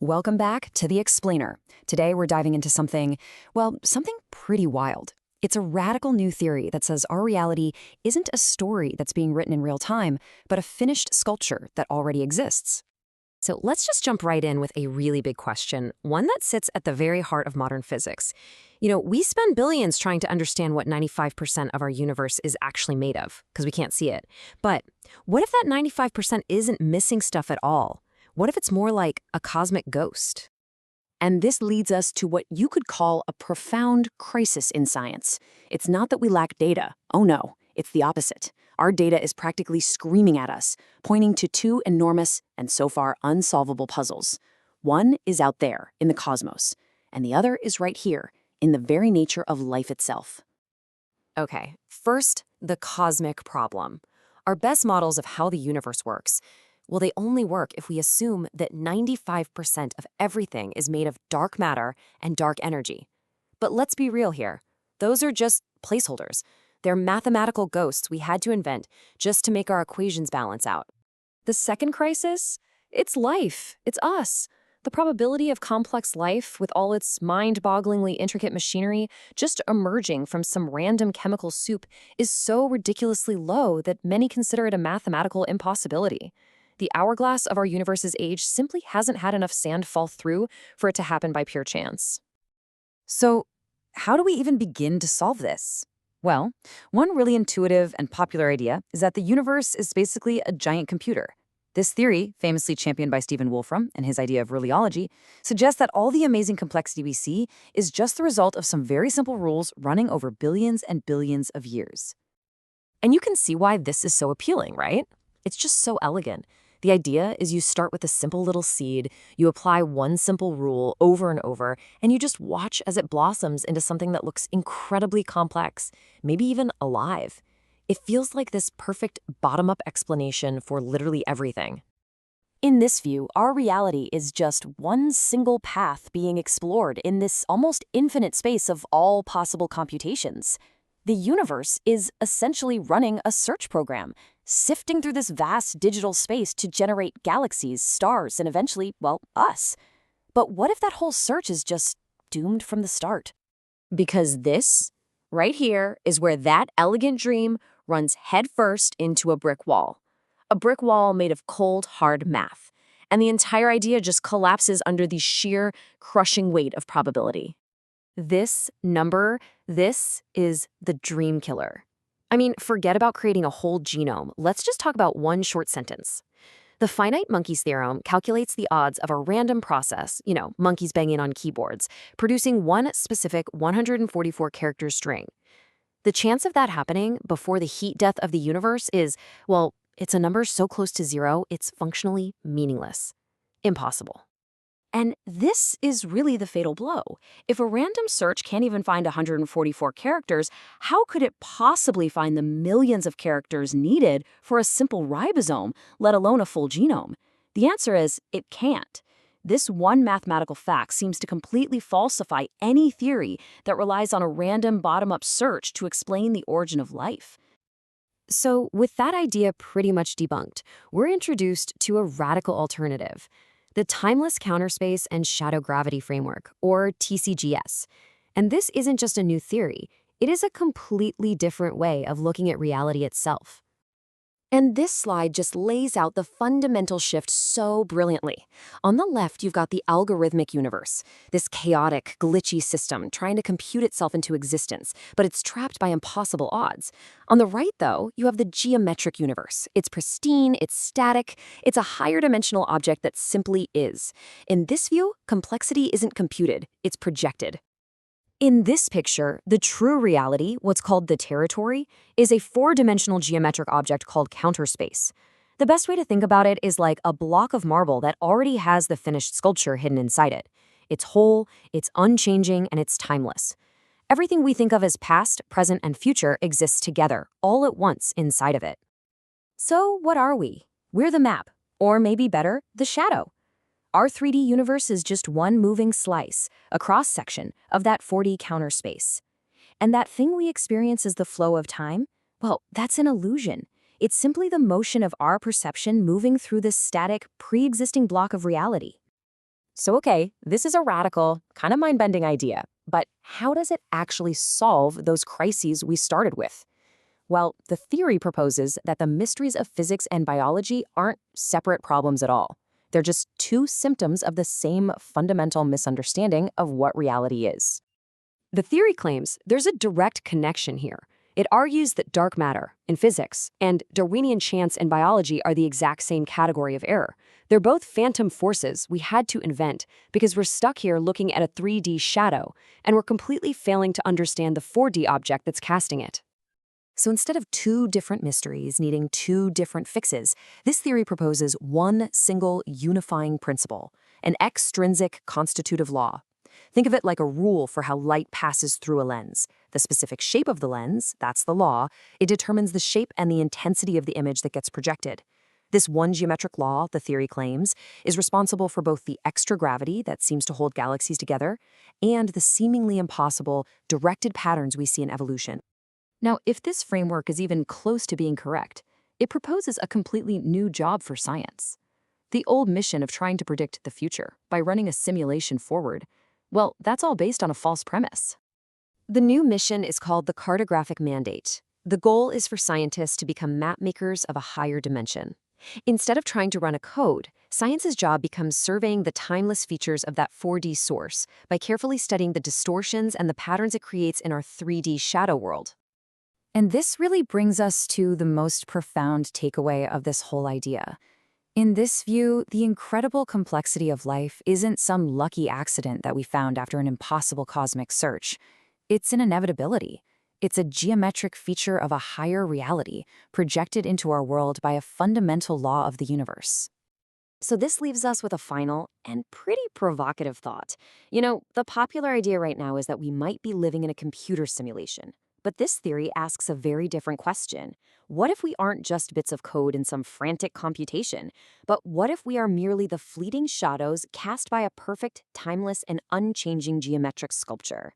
Welcome back to The Explainer. Today we're diving into something pretty wild. It's a radical new theory that says our reality isn't a story that's being written in real time, but a finished sculpture that already exists. So let's just jump right in with a really big question, one that sits at the very heart of modern physics. We spend billions trying to understand what 95% of our universe is actually made of, because we can't see it. But what if that 95% isn't missing stuff at all? What if it's more like a cosmic ghost? And this leads us to what you could call a profound crisis in science. It's not that we lack data. Oh no, it's the opposite. Our data is practically screaming at us, pointing to two enormous and so far unsolvable puzzles. One is out there, in the cosmos, and the other is right here, in the very nature of life itself. Okay, first, the cosmic problem. Our best models of how the universe works, well, they only work if we assume that 95% of everything is made of dark matter and dark energy. But let's be real here. Those are just placeholders. They're mathematical ghosts we had to invent just to make our equations balance out. The second crisis? It's life. It's us. The probability of complex life, with all its mind-bogglingly intricate machinery, just emerging from some random chemical soup is so ridiculously low that many consider it a mathematical impossibility. The hourglass of our universe's age simply hasn't had enough sand fall through for it to happen by pure chance. So, how do we even begin to solve this? Well, one really intuitive and popular idea is that the universe is basically a giant computer. This theory, famously championed by Stephen Wolfram and his idea of rheology, suggests that all the amazing complexity we see is just the result of some very simple rules running over billions and billions of years. And you can see why this is so appealing, right? It's just so elegant. The idea is you start with a simple little seed, you apply one simple rule over and over, and you just watch as it blossoms into something that looks incredibly complex, maybe even alive. It feels like this perfect bottom-up explanation for literally everything. In this view, our reality is just one single path being explored in this almost infinite space of all possible computations. The universe is essentially running a search program, sifting through this vast digital space to generate galaxies, stars, and eventually, well, us. But what if that whole search is just doomed from the start? Because this, right here, is where that elegant dream runs headfirst into a brick wall. A brick wall made of cold, hard math. And the entire idea just collapses under the sheer, crushing weight of probability. This number, this is the dream killer. I mean, forget about creating a whole genome. Let's just talk about one short sentence. The finite monkeys theorem calculates the odds of a random process, monkeys banging on keyboards, producing one specific 144-character string. The chance of that happening before the heat death of the universe is, well, it's a number so close to zero, it's functionally meaningless. Impossible. And this is really the fatal blow. If a random search can't even find 144 characters, how could it possibly find the millions of characters needed for a simple ribosome, let alone a full genome? The answer is, it can't. This one mathematical fact seems to completely falsify any theory that relies on a random bottom-up search to explain the origin of life. So, with that idea pretty much debunked, we're introduced to a radical alternative. The Timeless Counterspace and Shadow Gravity Framework, or TCGS. And this isn't just a new theory, it is a completely different way of looking at reality itself. And this slide just lays out the fundamental shift so brilliantly. On the left, you've got the algorithmic universe, this chaotic, glitchy system trying to compute itself into existence, but it's trapped by impossible odds. On the right, though, you have the geometric universe. It's pristine, it's static, it's a higher dimensional object that simply is. In this view, complexity isn't computed, it's projected. In this picture, the true reality, what's called the territory, is a four-dimensional geometric object called counterspace. The best way to think about it is like a block of marble that already has the finished sculpture hidden inside it. It's whole, it's unchanging, and it's timeless. Everything we think of as past, present, and future exists together, all at once inside of it. So what are we? We're the map, or maybe better, the shadow. Our 3D universe is just one moving slice, a cross-section of that 4D counter space. And that thing we experience as the flow of time? Well, that's an illusion. It's simply the motion of our perception moving through this static, pre-existing block of reality. So, okay, this is a radical, kind of mind-bending idea, but how does it actually solve those crises we started with? Well, the theory proposes that the mysteries of physics and biology aren't separate problems at all. They're just two symptoms of the same fundamental misunderstanding of what reality is. The theory claims there's a direct connection here. It argues that dark matter, in physics, and Darwinian chance in biology are the exact same category of error. They're both phantom forces we had to invent because we're stuck here looking at a 3D shadow, and we're completely failing to understand the 4D object that's casting it. So instead of two different mysteries needing two different fixes, this theory proposes one single unifying principle, an extrinsic constitutive law. Think of it like a rule for how light passes through a lens. The specific shape of the lens, that's the law, it determines the shape and the intensity of the image that gets projected. This one geometric law, the theory claims, is responsible for both the extra gravity that seems to hold galaxies together and the seemingly impossible directed patterns we see in evolution. Now, if this framework is even close to being correct, it proposes a completely new job for science. The old mission of trying to predict the future by running a simulation forward, well, that's all based on a false premise. The new mission is called the Cartographic Mandate. The goal is for scientists to become map makers of a higher dimension. Instead of trying to run a code, science's job becomes surveying the timeless features of that 4D source by carefully studying the distortions and the patterns it creates in our 3D shadow world. And this really brings us to the most profound takeaway of this whole idea. In this view, the incredible complexity of life isn't some lucky accident that we found after an impossible cosmic search. It's an inevitability. It's a geometric feature of a higher reality projected into our world by a fundamental law of the universe. So this leaves us with a final and pretty provocative thought. The popular idea right now is that we might be living in a computer simulation. But this theory asks a very different question. What if we aren't just bits of code in some frantic computation, but what if we are merely the fleeting shadows cast by a perfect, timeless, and unchanging geometric sculpture?